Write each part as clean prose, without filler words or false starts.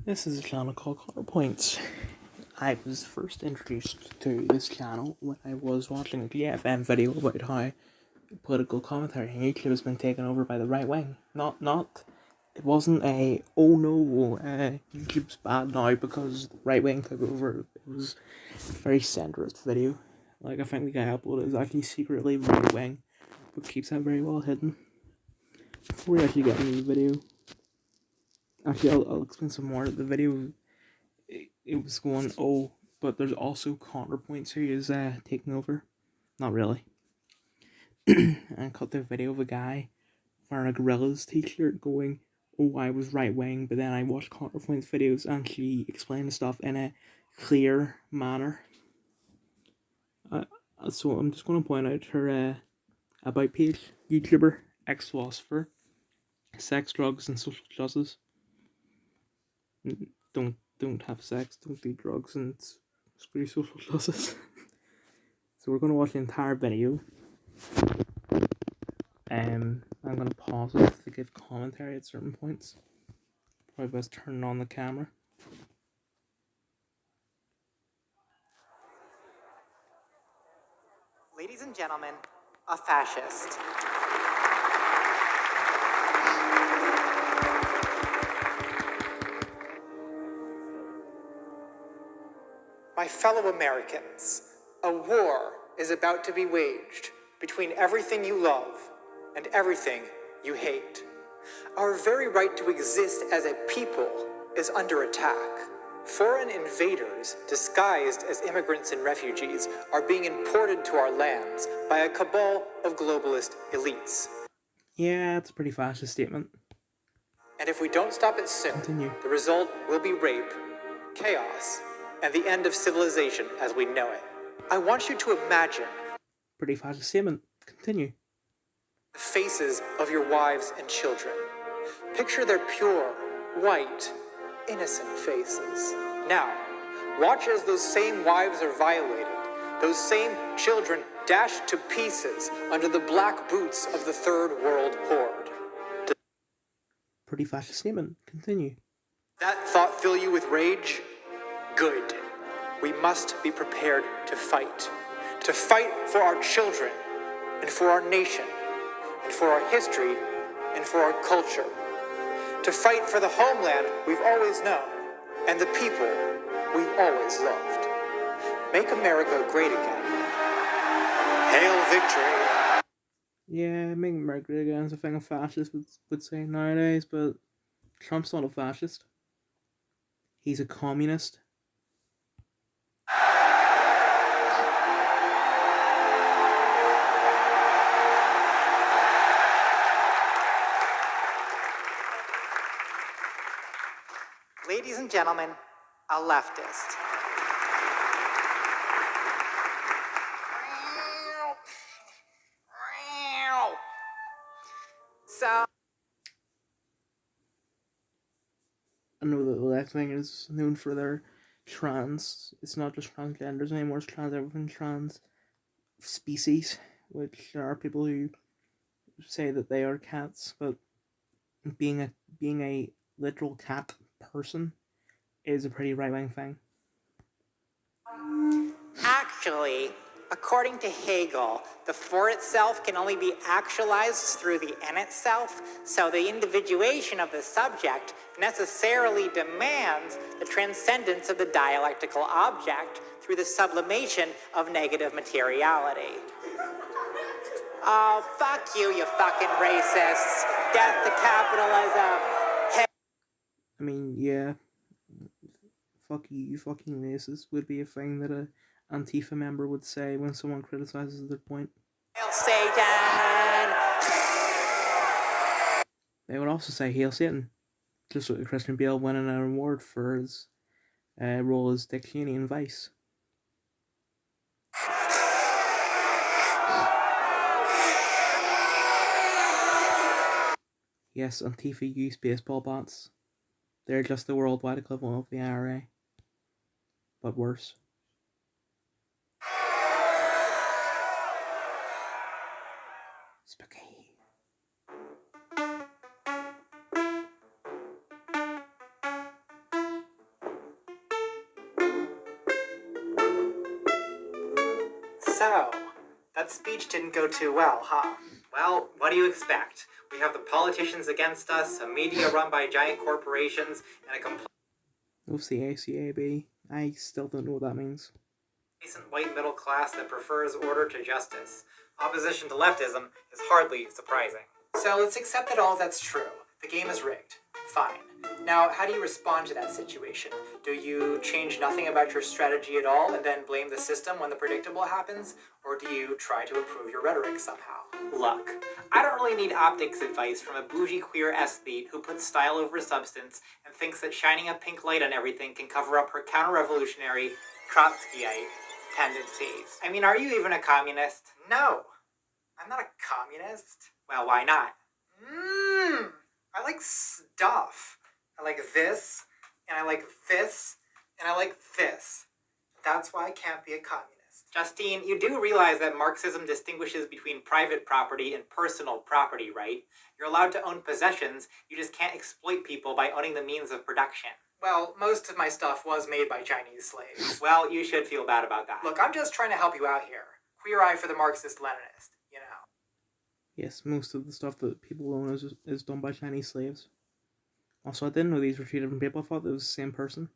This is a channel called Contrapoints. I was first introduced to this channel when I was watching a GFM video about how political commentary in YouTube has been taken over by the right wing. It wasn't a, oh no, YouTube's bad now because the right wing took over. It was a very centrist video. Like, I think the guy uploaded is actually secretly right wing, but keeps that very well hidden. Before we actually get into the video, actually, I'll explain some more. The video, it was going, oh, but there's also contrapoints who is taking over. Not really. And I cut the video of a guy wearing a Gorillaz t-shirt going, oh, I was right wing, but then I watched contrapoints videos and she explained the stuff in a clear manner. So I'm just going to point out her about page, YouTuber, ex-philosopher, sex, drugs, and social justice. Don't have sex, don't do drugs, and screw social justice. So we're going to watch the entire video. I'm going to pause it to give commentary at certain points. Probably best turning on the camera. Ladies and gentlemen, a fascist. My fellow Americans, a war is about to be waged between everything you love and everything you hate. Our very right to exist as a people is under attack. Foreign invaders, disguised as immigrants and refugees, are being imported to our lands by a cabal of globalist elites. Yeah, it's a pretty fascist statement. And if we don't stop it soon, Continue. The result will be rape, chaos, and the end of civilization as we know it. I want you to imagine Pretty fascist statement. Continue. the faces of your wives and children. Picture their pure, white, innocent faces. Now, watch as those same wives are violated, those same children dashed to pieces under the black boots of the third world horde. Pretty fascist statement. Continue. That thought fill you with rage? Good. We must be prepared to fight. To fight for our children, and for our nation, and for our history, and for our culture. To fight for the homeland we've always known, and the people we've always loved. Make America great again. Hail victory! Yeah, make America great again is a thing a fascist would say nowadays, but Trump's not a fascist. He's a communist. Ladies and gentlemen, a leftist. So, I know that the left wing is known for their trans. It's not just transgenders anymore, it's trans everything, trans species, which there are people who say that they are cats, but being a literal cat person is a pretty right wing thing. actually, according to Hegel, the for itself can only be actualized through the in itself, so the individuation of the subject necessarily demands the transcendence of the dialectical object through the sublimation of negative materiality. Oh, fuck you, you fucking racists. Death to capitalism. I mean, yeah, fuck you fucking racist would be a thing that a Antifa member would say when someone criticizes their point. Hail Satan! They would also say Hail Satan, just like Christian Bale winning an award for his role as Dick Cheney in Vice. Yes, Antifa use baseball bats. They're just the worldwide equivalent of the IRA, but worse. Spooky. So, that speech didn't go too well, huh? Well, what do you expect? We have the politicians against us, a media run by giant corporations, and a What's the ACAB? I still don't know what that means. complacent white middle class that prefers order to justice. Opposition to leftism is hardly surprising. So let's accept that all that's true. The game is rigged. Fine. Now, how do you respond to that situation? Do you change nothing about your strategy at all and then blame the system when the predictable happens? Or do you try to improve your rhetoric somehow? Look, I don't really need optics advice from a bougie queer aesthete who puts style over substance and thinks that shining a pink light on everything can cover up her counter-revolutionary Trotskyite tendencies. I mean, are you even a communist? No, I'm not a communist. Well, why not? I like stuff. I like this, and I like this, and I like this. That's why I can't be a communist. Justine, you do realize that Marxism distinguishes between private property and personal property, right? You're allowed to own possessions, you just can't exploit people by owning the means of production. Well, most of my stuff was made by Chinese slaves. Well, you should feel bad about that. Look, I'm just trying to help you out here. Queer eye for the Marxist-Leninist, you know. Yes, most of the stuff that people own is done by Chinese slaves. Also, I didn't know these were two different people. I thought it was the same person.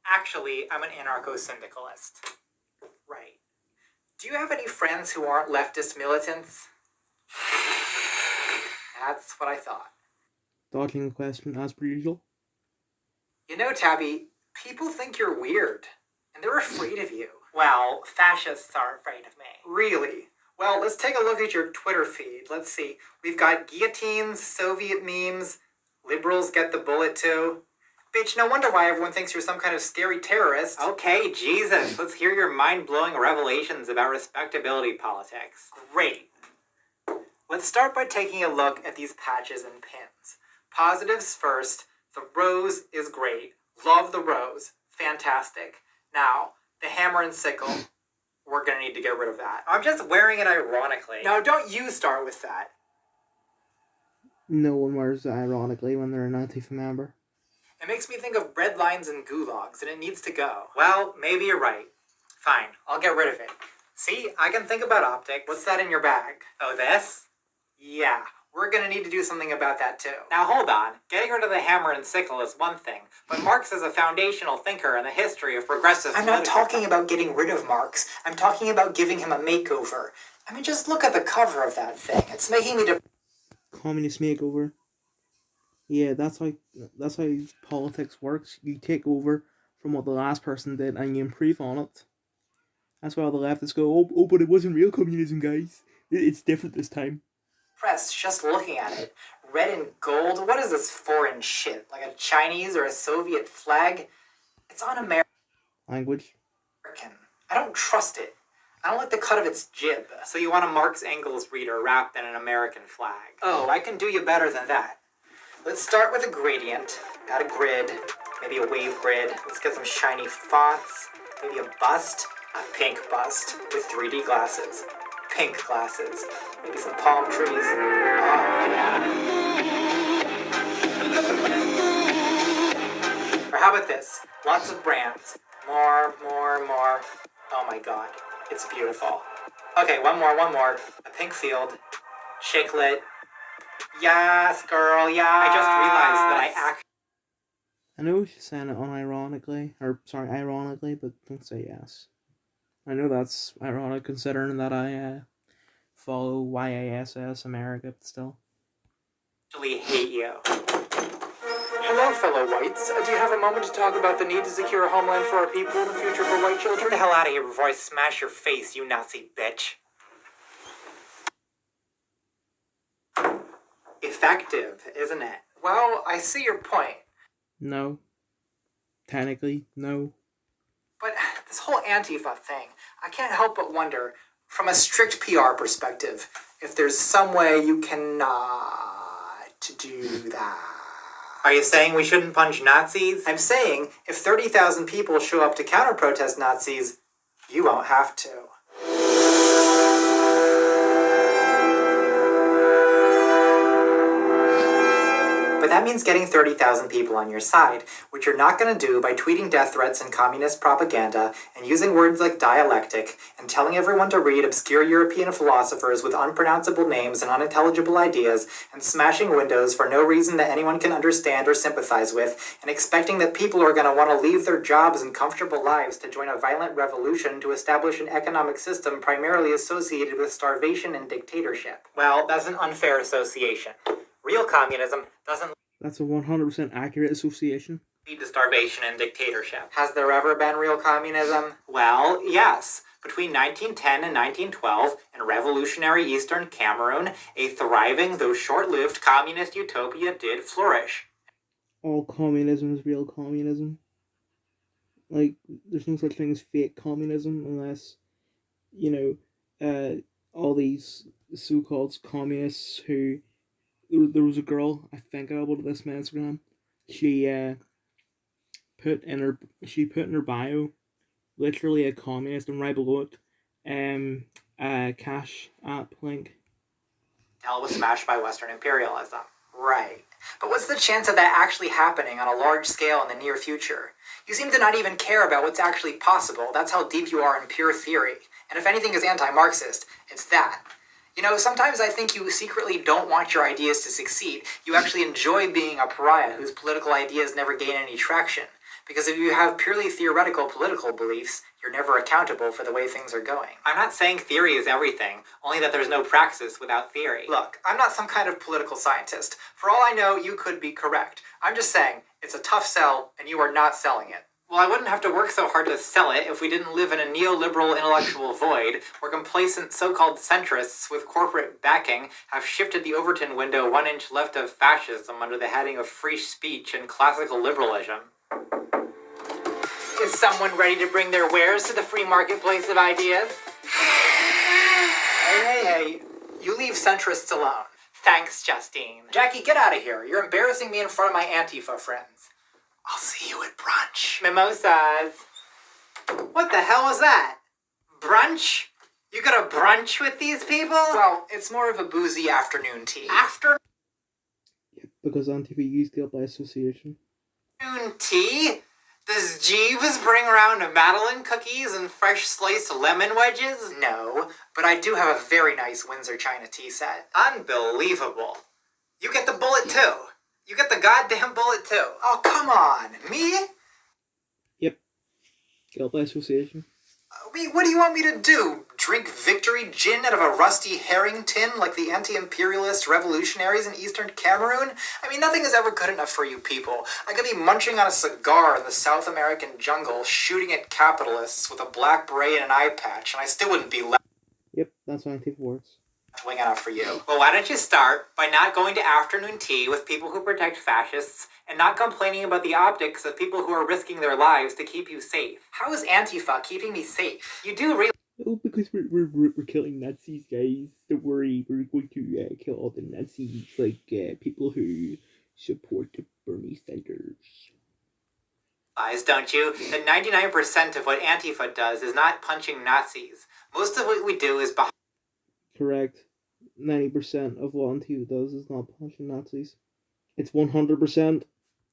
Actually, I'm an anarcho-syndicalist. Right. Do you have any friends who aren't leftist militants? That's what I thought. Dodging the question as per usual. You know, Tabby, people think you're weird, and they're afraid of you. Well, fascists are afraid of me. Really? Well, let's take a look at your Twitter feed. Let's see. We've got guillotines, Soviet memes, liberals get the bullet too. Bitch, no wonder why everyone thinks you're some kind of scary terrorist. Okay, Jesus, let's hear your mind-blowing revelations about respectability politics. Great. Let's start by taking a look at these patches and pins. Positives first. The rose is great. Love the rose. Fantastic. Now, the hammer and sickle. We're gonna need to get rid of that. I'm just wearing it ironically. No, don't you start with that. No one wears it ironically when they're an Antifa member. It makes me think of bread lines and gulags, and it needs to go. Well, maybe you're right. Fine, I'll get rid of it. See, I can think about optics. What's that in your bag? Oh, this? Yeah, we're gonna need to do something about that too. Now hold on, getting rid of the hammer and sickle is one thing, but Marx is a foundational thinker in the history of progressive... I'm not talking about getting rid of Marx. I'm talking about giving him a makeover. I mean, just look at the cover of that thing. It's making me... Communist makeover. Yeah, that's how politics works. You take over from what the last person did and you improve on it. That's why all the leftists go, oh, but it wasn't real communism, guys. It's different this time. Press, just looking at it. Red and gold? What is this foreign shit? Like a Chinese or a Soviet flag? It's un-American. Language. I don't trust it. I don't like the cut of its jib. So you want a Marx Engels reader wrapped in an American flag? Oh, I can do you better than that. Let's start with a gradient. Got a grid, maybe a wave grid. Let's get some shiny fonts, maybe a bust, a pink bust with 3D glasses. Pink glasses, maybe some palm trees. Oh, yeah. Or how about this? Lots of brands. More. Oh my god, it's beautiful. Okay, one more. A pink field. Chiclet. Yes, girl, yeah. I just realized that I know she's saying it ironically, but don't say yes. I know that's ironic considering that I follow YASS America, but still. Actually hate you. Hello, fellow whites. Do you have a moment to talk about the need to secure a homeland for our people and the future for white children? Get the hell out of here before I smash your face, you Nazi bitch. Effective, isn't it? Well, I see your point. No. Technically, no. But this whole Antifa thing, I can't help but wonder, from a strict PR perspective, if there's some way you cannot do that. Are you saying we shouldn't punch Nazis? I'm saying, if 30,000 people show up to counter-protest Nazis, you won't have to. But that means getting 30,000 people on your side, which you're not going to do by tweeting death threats and communist propaganda and using words like dialectic and telling everyone to read obscure European philosophers with unpronounceable names and unintelligible ideas and smashing windows for no reason that anyone can understand or sympathize with and expecting that people are going to want to leave their jobs and comfortable lives to join a violent revolution to establish an economic system primarily associated with starvation and dictatorship. Well, that's an unfair association. Real communism doesn't That's a 100% accurate association. lead to starvation and dictatorship. Has there ever been real communism? Well, yes. Between 1910 and 1912, in revolutionary Eastern Cameroon, a thriving, though short-lived, communist utopia did flourish. All communism is real communism. Like, there's no such thing as fake communism unless, all these so-called communists who... There was a girl, I think I uploaded this on my Instagram. She put in her bio literally a communist, and right below it, a Cash App link. Hell was smashed by Western imperialism. Right. But what's the chance of that actually happening on a large scale in the near future? You seem to not even care about what's actually possible. That's how deep you are in pure theory. And if anything is anti-Marxist, it's that. Sometimes I think you secretly don't want your ideas to succeed. You actually enjoy being a pariah whose political ideas never gain any traction. Because if you have purely theoretical political beliefs, you're never accountable for the way things are going. I'm not saying theory is everything, only that there's no praxis without theory. Look, I'm not some kind of political scientist. For all I know, you could be correct. I'm just saying, it's a tough sell, and you are not selling it. Well, I wouldn't have to work so hard to sell it if we didn't live in a neoliberal intellectual void where complacent so-called centrists with corporate backing have shifted the Overton window 1 inch left of fascism under the heading of free speech and classical liberalism. Is someone ready to bring their wares to the free marketplace of ideas? Hey, you leave centrists alone. Thanks, Justine. Jackie, get out of here. You're embarrassing me in front of my Antifa friends. I'll see you at brunch. Mimosas. What the hell was that? Brunch? You got a brunch with these people? Well, it's more of a boozy afternoon tea. Afternoon Because Antifa used it by association. tea? Does Jeeves bring around Madeline cookies and fresh sliced lemon wedges? No, but I do have a very nice Windsor China tea set. Unbelievable. You get the bullet too. You get the goddamn bullet too. Oh, come on. Me? Yep. Guilt by association. What do you want me to do? Drink victory gin out of a rusty herring tin like the anti-imperialist revolutionaries in Eastern Cameroon? Nothing is ever good enough for you people. I could be munching on a cigar in the South American jungle, shooting at capitalists with a black beret and an eye patch, and I still wouldn't be left. Yep, that's how Antifa works. Wing enough for you. Well, why don't you start by not going to afternoon tea with people who protect fascists and not complaining about the optics of people who are risking their lives to keep you safe? How is Antifa keeping me safe? You do really... Oh, because we're killing Nazis, guys. Don't worry, we're going to kill all the Nazis, like people who support the Bernie Sanders. Don't you? That 99% of what Antifa does is not punching Nazis. Most of what we do is behind... Correct. 90% of what Antifa does is not punching Nazis. It's 100%.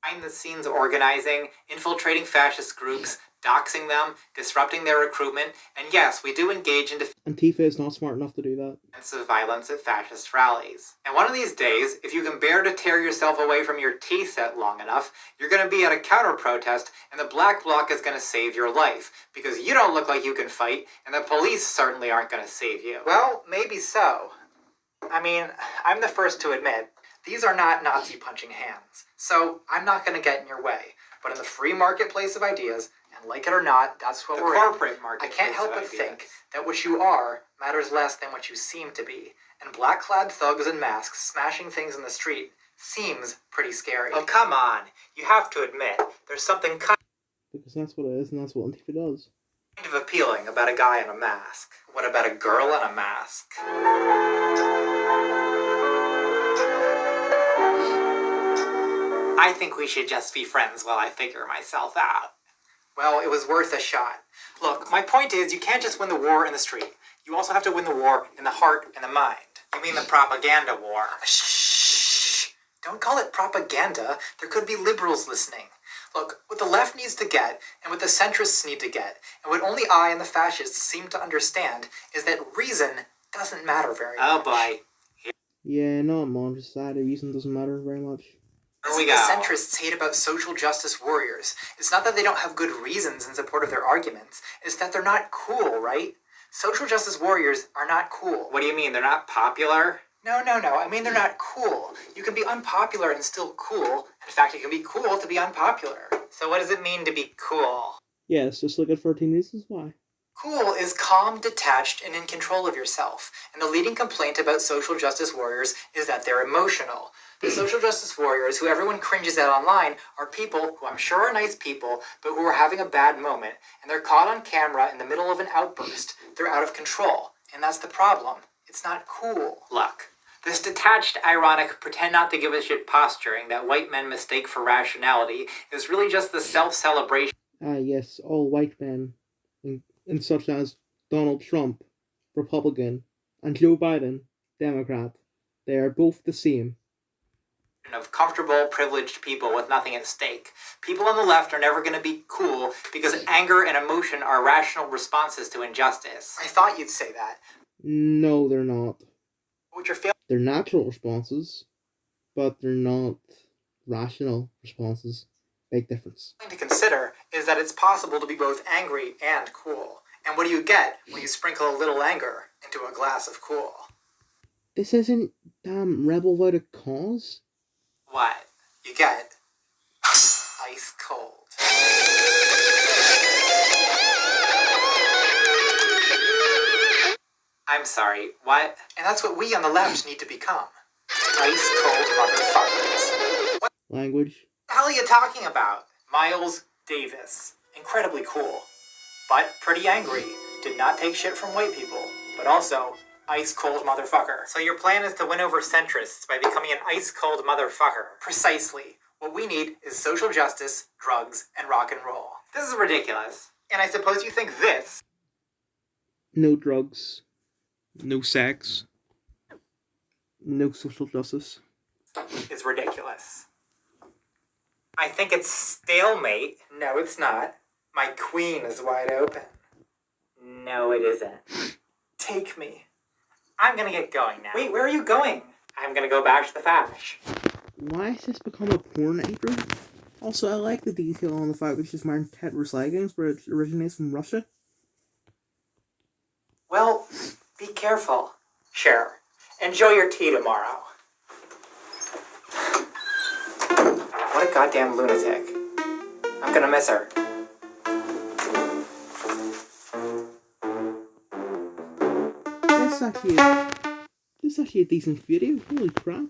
Behind the scenes organizing, infiltrating fascist groups, doxing them, disrupting their recruitment, and yes, we do engage in Antifa is not smart enough to do that. Defensive violence at fascist rallies. And one of these days, if you can bear to tear yourself away from your tea set long enough, you're going to be at a counter-protest, and the Black Bloc is going to save your life, because you don't look like you can fight, and the police certainly aren't going to save you. Well, maybe so. I'm the first to admit, these are not Nazi-punching hands, so I'm not going to get in your way. But in the free marketplace of ideas, and like it or not, that's what we're in. The corporate marketplace. I can't help but think that what you are matters less than what you seem to be. And black-clad thugs in masks smashing things in the street seems pretty scary. Oh, come on. You have to admit, there's something Because that's what it is, and that's what Antifa does. Kind of appealing about a guy in a mask. What about a girl in a mask? I think we should just be friends while I figure myself out. Well, it was worth a shot. Look, my point is, you can't just win the war in the street. You also have to win the war in the heart and the mind. You mean the propaganda war? Shh! Don't call it propaganda. There could be liberals listening. Look, what the left needs to get, and what the centrists need to get, and what only I and the fascists seem to understand, is that reason doesn't matter very much. Oh boy. Yeah, not modern society. Reason doesn't matter very much. This is what the centrists hate about social justice warriors. It's not that they don't have good reasons in support of their arguments. It's that they're not cool, right? Social justice warriors are not cool. What do you mean? They're not popular? No. I mean, they're not cool. You can be unpopular and still cool. In fact, it can be cool to be unpopular. So what does it mean to be cool? Yes, just look at 13 Reasons Why. Cool is calm, detached, and in control of yourself. And the leading complaint about social justice warriors is that they're emotional. The social justice warriors, who everyone cringes at online, are people who I'm sure are nice people, but who are having a bad moment, and they're caught on camera in the middle of an outburst. They're out of control, and that's the problem. It's not cool. Look, this detached, ironic, pretend not to give a shit posturing that white men mistake for rationality is really just the self-celebration. Ah, yes, all white men, and such as Donald Trump, Republican, and Joe Biden, Democrat, they are both the same. Of comfortable, privileged people with nothing at stake. People on the left are never going to be cool because anger and emotion are rational responses to injustice. I thought you'd say that. No, they're not. What you're failing They're natural responses, but they're not rational responses. Big difference. to consider is that it's possible to be both angry and cool. And what do you get when you sprinkle a little anger into a glass of cool? This isn't damn rebel without a cause. What? You get ice cold. I'm sorry, what? And that's what we on the left need to become. Ice cold motherfuckers. What Language. the hell are you talking about? Miles Davis. Incredibly cool. But pretty angry. Did not take shit from white people. But also, ice cold motherfucker. So your plan is to win over centrists by becoming an ice-cold motherfucker. Precisely. What we need is social justice, drugs, and rock and roll. This is ridiculous. And I suppose you think this No drugs. No sex. No social justice. is ridiculous. I think it's stalemate. No, it's not. My queen is wide open. No, it isn't. Take me. I'm gonna get going now. Wait, where are you going? I'm gonna go back to the fash. Why has this become a porn anchor? Also, I like the detail on the fact that she's wearing Tetris leggings, but it originates from Russia. Well, be careful. Sure. Enjoy your tea tomorrow. What a goddamn lunatic. I'm gonna miss her. This is actually a decent video. Holy crap.